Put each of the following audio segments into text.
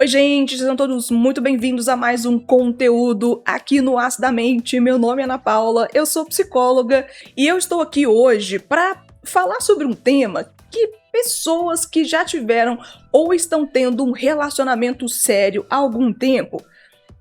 Oi, gente, sejam todos muito bem-vindos a mais um conteúdo aqui no Acidamente. Meu nome é Ana Paula, eu sou psicóloga e eu estou aqui hoje para falar sobre um tema que pessoas que já tiveram ou estão tendo um relacionamento sério há algum tempo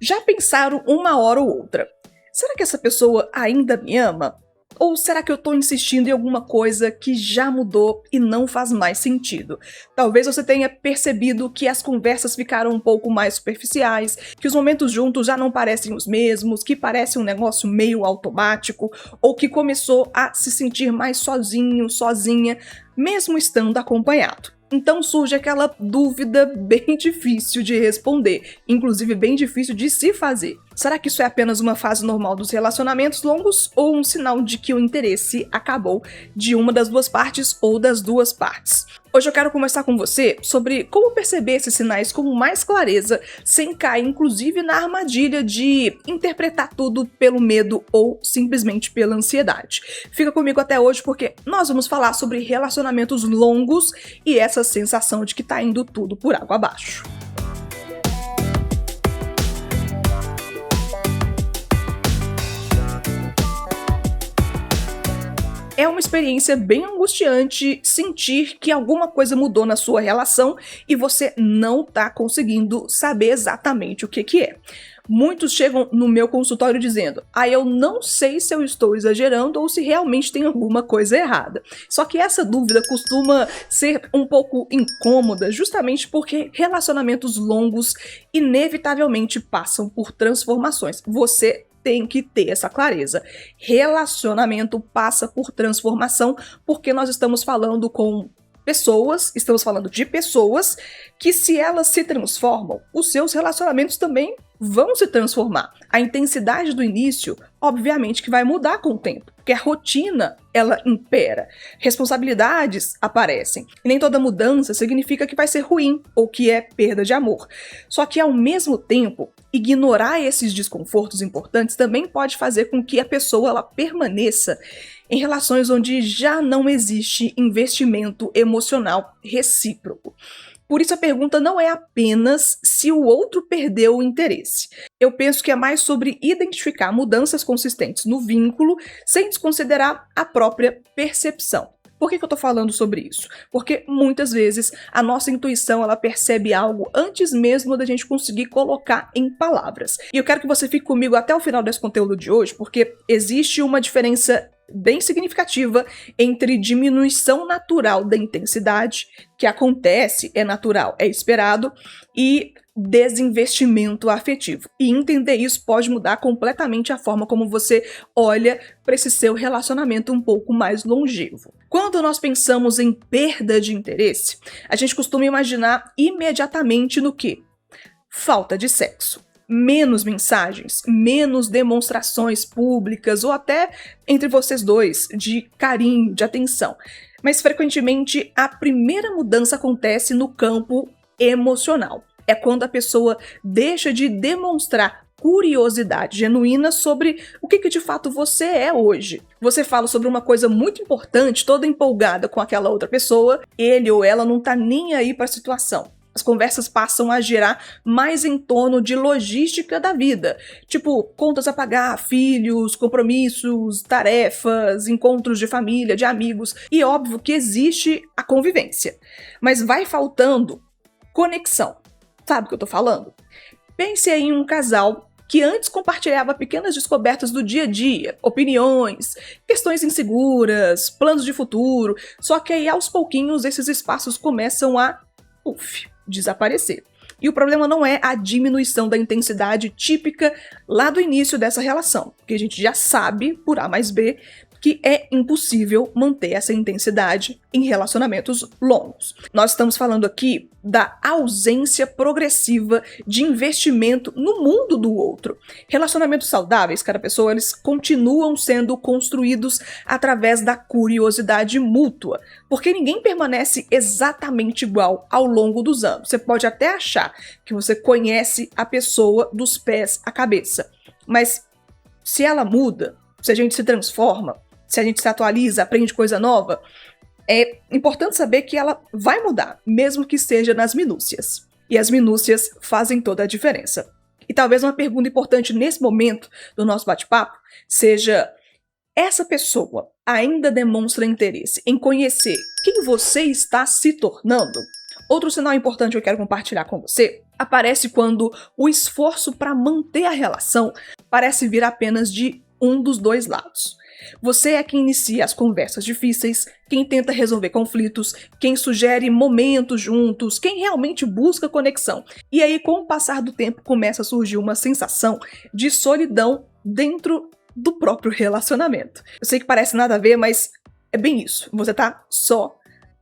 já pensaram uma hora ou outra. Será que essa pessoa ainda me ama? Ou será que eu tô insistindo em alguma coisa que já mudou e não faz mais sentido? Talvez você tenha percebido que as conversas ficaram um pouco mais superficiais, que os momentos juntos já não parecem os mesmos, que parece um negócio meio automático, ou que começou a se sentir mais sozinho, sozinha, mesmo estando acompanhado. Então surge aquela dúvida bem difícil de responder, inclusive bem difícil de se fazer. Será que isso é apenas uma fase normal dos relacionamentos longos ou um sinal de que o interesse acabou de uma das duas partes ou das duas partes? Hoje eu quero conversar com você sobre como perceber esses sinais com mais clareza, sem cair inclusive na armadilha de interpretar tudo pelo medo ou simplesmente pela ansiedade. Fica comigo até hoje porque nós vamos falar sobre relacionamentos longos e essa sensação de que tá indo tudo por água abaixo. É uma experiência bem angustiante sentir que alguma coisa mudou na sua relação e você não tá conseguindo saber exatamente o que é. Muitos chegam no meu consultório dizendo: eu não sei se eu estou exagerando ou se realmente tem alguma coisa errada. Só que essa dúvida costuma ser um pouco incômoda justamente porque relacionamentos longos inevitavelmente passam por transformações. Você tem que ter essa clareza. Relacionamento passa por transformação porque nós estamos falando com pessoas, estamos falando de pessoas que, se elas se transformam, os seus relacionamentos também vão se transformar. A intensidade do início, obviamente, que vai mudar com o tempo, porque a rotina, ela impera. Responsabilidades aparecem. E nem toda mudança significa que vai ser ruim ou que é perda de amor. Só que, ao mesmo tempo, ignorar esses desconfortos importantes também pode fazer com que a pessoa ela permaneça em relações onde já não existe investimento emocional recíproco. Por isso a pergunta não é apenas se o outro perdeu o interesse. Eu penso que é mais sobre identificar mudanças consistentes no vínculo sem desconsiderar a própria percepção. Por que eu tô falando sobre isso? Porque muitas vezes a nossa intuição ela percebe algo antes mesmo da gente conseguir colocar em palavras. E eu quero que você fique comigo até o final desse conteúdo de hoje, porque existe uma diferença bem significativa entre diminuição natural da intensidade, que acontece, é natural, é esperado, e desinvestimento afetivo. E entender isso pode mudar completamente a forma como você olha para esse seu relacionamento um pouco mais longevo. Quando nós pensamos em perda de interesse, a gente costuma imaginar imediatamente no quê? Falta de sexo. Menos mensagens, menos demonstrações públicas ou até entre vocês dois de carinho, de atenção. Mas frequentemente a primeira mudança acontece no campo emocional. É quando a pessoa deixa de demonstrar curiosidade genuína sobre o que de fato você é hoje. Você fala sobre uma coisa muito importante, toda empolgada com aquela outra pessoa, ele ou ela não tá nem aí para a situação. As conversas passam a girar mais em torno de logística da vida, tipo contas a pagar, filhos, compromissos, tarefas, encontros de família, de amigos, e óbvio que existe a convivência, mas vai faltando conexão. Sabe o que eu tô falando? Pense aí em um casal que antes compartilhava pequenas descobertas do dia a dia, opiniões, questões inseguras, planos de futuro, só que aí aos pouquinhos esses espaços começam a desaparecer. E o problema não é a diminuição da intensidade típica lá do início dessa relação, que a gente já sabe, por A mais B, que é impossível manter essa intensidade em relacionamentos longos. Nós estamos falando aqui da ausência progressiva de investimento no mundo do outro. Relacionamentos saudáveis, cada pessoa, eles continuam sendo construídos através da curiosidade mútua, porque ninguém permanece exatamente igual ao longo dos anos. Você pode até achar que você conhece a pessoa dos pés à cabeça, mas se ela muda, se a gente se transforma, se a gente se atualiza, aprende coisa nova, é importante saber que ela vai mudar, mesmo que seja nas minúcias. E as minúcias fazem toda a diferença. E talvez uma pergunta importante nesse momento do nosso bate-papo seja: essa pessoa ainda demonstra interesse em conhecer quem você está se tornando? Outro sinal importante que eu quero compartilhar com você aparece quando o esforço para manter a relação parece vir apenas de um dos dois lados. Você é quem inicia as conversas difíceis, quem tenta resolver conflitos, quem sugere momentos juntos, quem realmente busca conexão. E aí, com o passar do tempo, começa a surgir uma sensação de solidão dentro do próprio relacionamento. Eu sei que parece nada a ver, mas é bem isso. Você tá só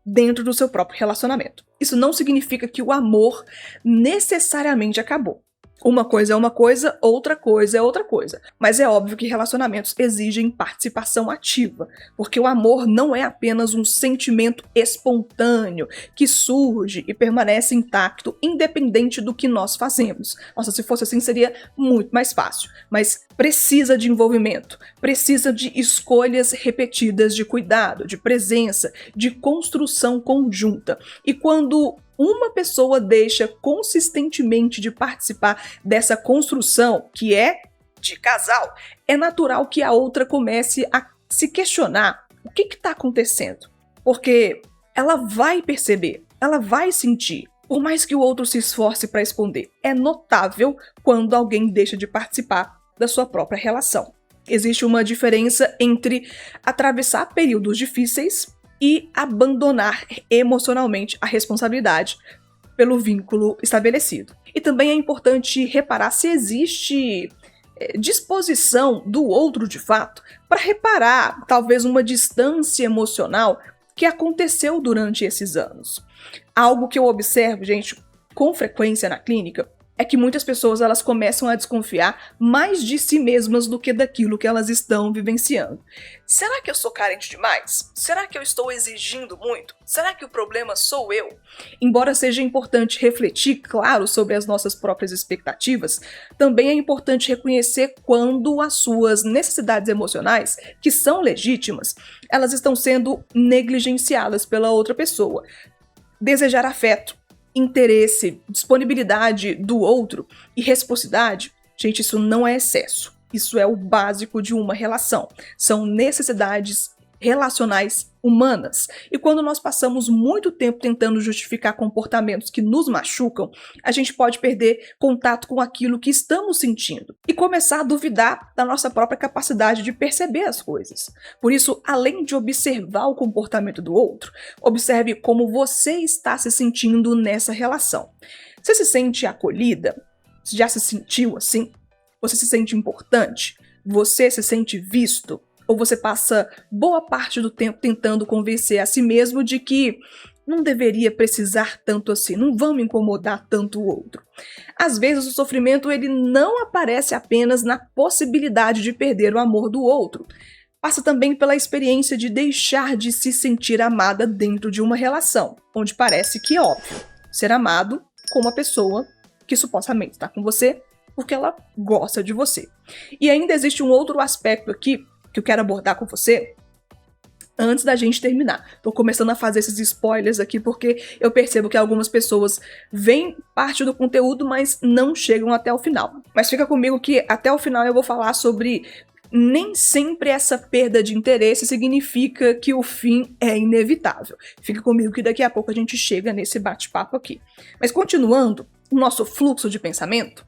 dentro do seu próprio relacionamento. Isso não significa que o amor necessariamente acabou. Uma coisa é uma coisa, outra coisa é outra coisa. Mas é óbvio que relacionamentos exigem participação ativa, porque o amor não é apenas um sentimento espontâneo que surge e permanece intacto, independente do que nós fazemos. Nossa, se fosse assim seria muito mais fácil. Mas precisa de envolvimento, precisa de escolhas repetidas de cuidado, de presença, de construção conjunta. E quando uma pessoa deixa consistentemente de participar dessa construção, que é de casal, é natural que a outra comece a se questionar o que está acontecendo. Porque ela vai perceber, ela vai sentir, por mais que o outro se esforce para esconder. É notável quando alguém deixa de participar da sua própria relação. Existe uma diferença entre atravessar períodos difíceis e abandonar emocionalmente a responsabilidade pelo vínculo estabelecido. E também é importante reparar se existe disposição do outro de fato para reparar talvez uma distância emocional que aconteceu durante esses anos. Algo que eu observo, gente, com frequência na clínica, é que muitas pessoas elas começam a desconfiar mais de si mesmas do que daquilo que elas estão vivenciando. Será que eu sou carente demais? Será que eu estou exigindo muito? Será que o problema sou eu? Embora seja importante refletir, claro, sobre as nossas próprias expectativas, também é importante reconhecer quando as suas necessidades emocionais, que são legítimas, elas estão sendo negligenciadas pela outra pessoa. Desejar afeto, interesse, disponibilidade do outro e reciprocidade, gente, isso não é excesso. Isso é o básico de uma relação. São necessidades relacionais humanas. E quando nós passamos muito tempo tentando justificar comportamentos que nos machucam, a gente pode perder contato com aquilo que estamos sentindo e começar a duvidar da nossa própria capacidade de perceber as coisas. Por isso, além de observar o comportamento do outro, observe como você está se sentindo nessa relação. Você se sente acolhida? Já se sentiu assim? Você se sente importante? Você se sente visto? Ou você passa boa parte do tempo tentando convencer a si mesmo de que não deveria precisar tanto assim, não vamos incomodar tanto o outro. Às vezes o sofrimento ele não aparece apenas na possibilidade de perder o amor do outro. Passa também pela experiência de deixar de se sentir amada dentro de uma relação, onde parece que é óbvio ser amado com uma pessoa que supostamente está com você porque ela gosta de você. E ainda existe um outro aspecto aqui que eu quero abordar com você antes da gente terminar. Tô começando a fazer esses spoilers aqui porque eu percebo que algumas pessoas veem parte do conteúdo, mas não chegam até o final. Mas fica comigo que até o final eu vou falar sobre nem sempre essa perda de interesse significa que o fim é inevitável. Fica comigo que daqui a pouco a gente chega nesse bate-papo aqui. Mas continuando o nosso fluxo de pensamento,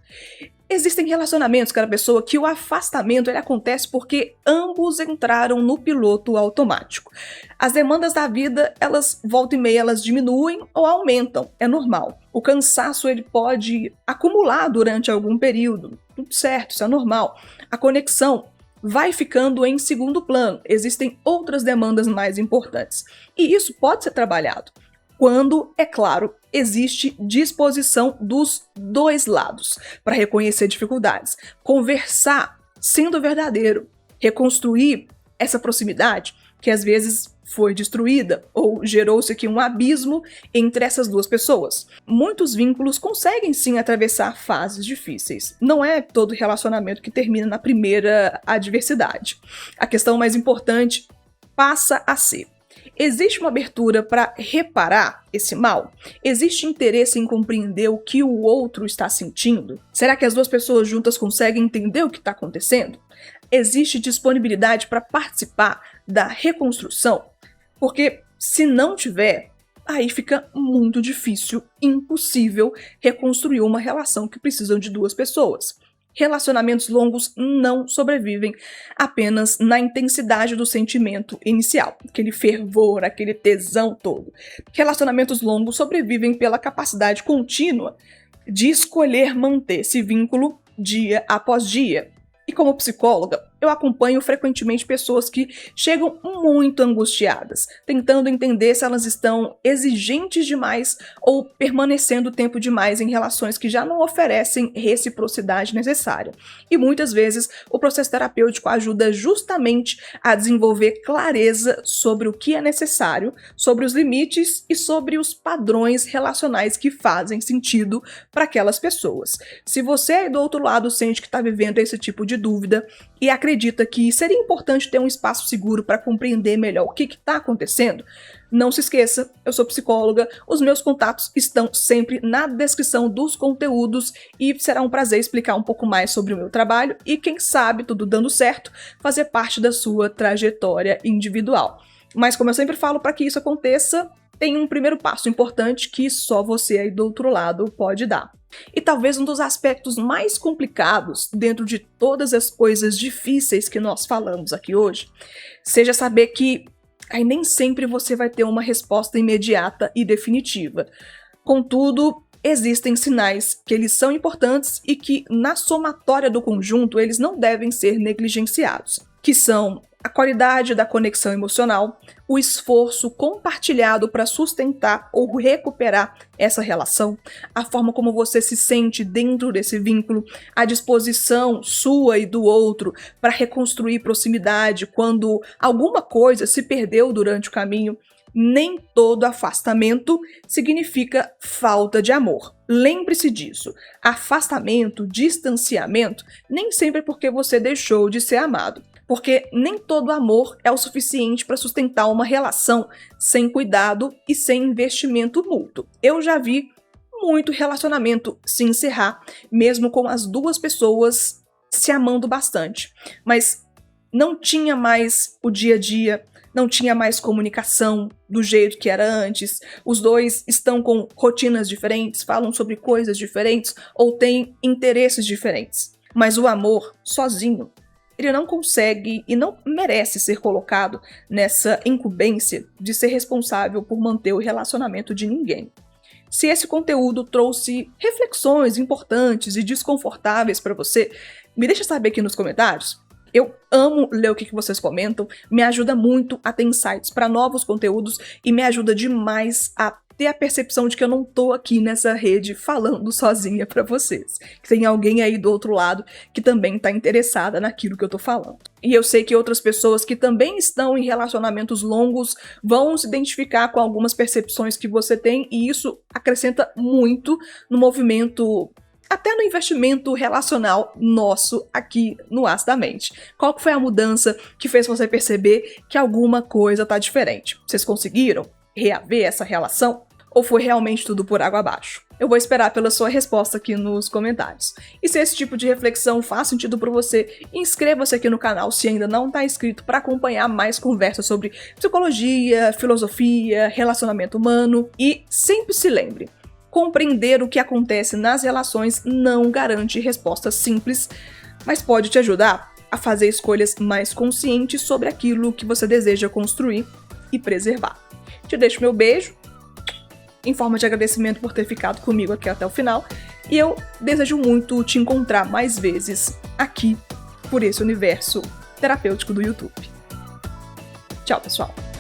existem relacionamentos, cara, pessoa, que o afastamento ele acontece porque ambos entraram no piloto automático. As demandas da vida, elas volta e meia, elas diminuem ou aumentam, é normal. O cansaço ele pode acumular durante algum período, tudo certo, isso é normal. A conexão vai ficando em segundo plano, existem outras demandas mais importantes. E isso pode ser trabalhado quando, é claro, existe disposição dos dois lados para reconhecer dificuldades, conversar sendo verdadeiro, reconstruir essa proximidade que às vezes foi destruída ou gerou-se aqui um abismo entre essas duas pessoas. Muitos vínculos conseguem sim atravessar fases difíceis. Não é todo relacionamento que termina na primeira adversidade. A questão mais importante passa a ser: Existe uma abertura para reparar esse mal? Existe interesse em compreender o que o outro está sentindo? Será que as duas pessoas juntas conseguem entender o que está acontecendo? Existe disponibilidade para participar da reconstrução? Porque se não tiver, aí fica muito difícil, impossível reconstruir uma relação que precisa de duas pessoas. Relacionamentos longos não sobrevivem apenas na intensidade do sentimento inicial, aquele fervor, aquele tesão todo. Relacionamentos longos sobrevivem pela capacidade contínua de escolher manter esse vínculo dia após dia. E como psicóloga, eu acompanho frequentemente pessoas que chegam muito angustiadas, tentando entender se elas estão exigentes demais ou permanecendo tempo demais em relações que já não oferecem reciprocidade necessária. E muitas vezes o processo terapêutico ajuda justamente a desenvolver clareza sobre o que é necessário, sobre os limites e sobre os padrões relacionais que fazem sentido para aquelas pessoas. Se você aí do outro lado sente que está vivendo esse tipo de dúvida e acredita que seria importante ter um espaço seguro para compreender melhor o que está acontecendo, não se esqueça, eu sou psicóloga, os meus contatos estão sempre na descrição dos conteúdos e será um prazer explicar um pouco mais sobre o meu trabalho e, quem sabe, tudo dando certo, fazer parte da sua trajetória individual. Mas, como eu sempre falo, para que isso aconteça, tem um primeiro passo importante que só você aí do outro lado pode dar. E talvez um dos aspectos mais complicados dentro de todas as coisas difíceis que nós falamos aqui hoje, seja saber que aí nem sempre você vai ter uma resposta imediata e definitiva. Contudo, existem sinais que eles são importantes e que, na somatória do conjunto, eles não devem ser negligenciados, que são a qualidade da conexão emocional, o esforço compartilhado para sustentar ou recuperar essa relação, a forma como você se sente dentro desse vínculo, a disposição sua e do outro para reconstruir proximidade quando alguma coisa se perdeu durante o caminho. Nem todo afastamento significa falta de amor. Lembre-se disso. Afastamento, distanciamento, nem sempre é porque você deixou de ser amado. Porque nem todo amor é o suficiente para sustentar uma relação sem cuidado e sem investimento mútuo. Eu já vi muito relacionamento se encerrar, mesmo com as duas pessoas se amando bastante. Mas não tinha mais o dia a dia, não tinha mais comunicação do jeito que era antes. Os dois estão com rotinas diferentes, falam sobre coisas diferentes ou têm interesses diferentes. Mas o amor, sozinho, ele não consegue e não merece ser colocado nessa incumbência de ser responsável por manter o relacionamento de ninguém. Se esse conteúdo trouxe reflexões importantes e desconfortáveis para você, me deixa saber aqui nos comentários. Eu amo ler o que vocês comentam, me ajuda muito a ter insights para novos conteúdos e me ajuda demais a ter a percepção de que eu não tô aqui nessa rede falando sozinha para vocês. Que tem alguém aí do outro lado que também tá interessada naquilo que eu tô falando. E eu sei que outras pessoas que também estão em relacionamentos longos vão se identificar com algumas percepções que você tem e isso acrescenta muito no movimento, até no investimento relacional nosso aqui no As da Mente. Qual que foi a mudança que fez você perceber que alguma coisa tá diferente? Vocês conseguiram reaver essa relação? Ou foi realmente tudo por água abaixo? Eu vou esperar pela sua resposta aqui nos comentários. E se esse tipo de reflexão faz sentido para você, inscreva-se aqui no canal se ainda não está inscrito para acompanhar mais conversas sobre psicologia, filosofia, relacionamento humano. E sempre se lembre, compreender o que acontece nas relações não garante respostas simples, mas pode te ajudar a fazer escolhas mais conscientes sobre aquilo que você deseja construir e preservar. Te deixo meu beijo, em forma de agradecimento por ter ficado comigo aqui até o final, e eu desejo muito te encontrar mais vezes aqui, por esse universo terapêutico do YouTube. Tchau, pessoal!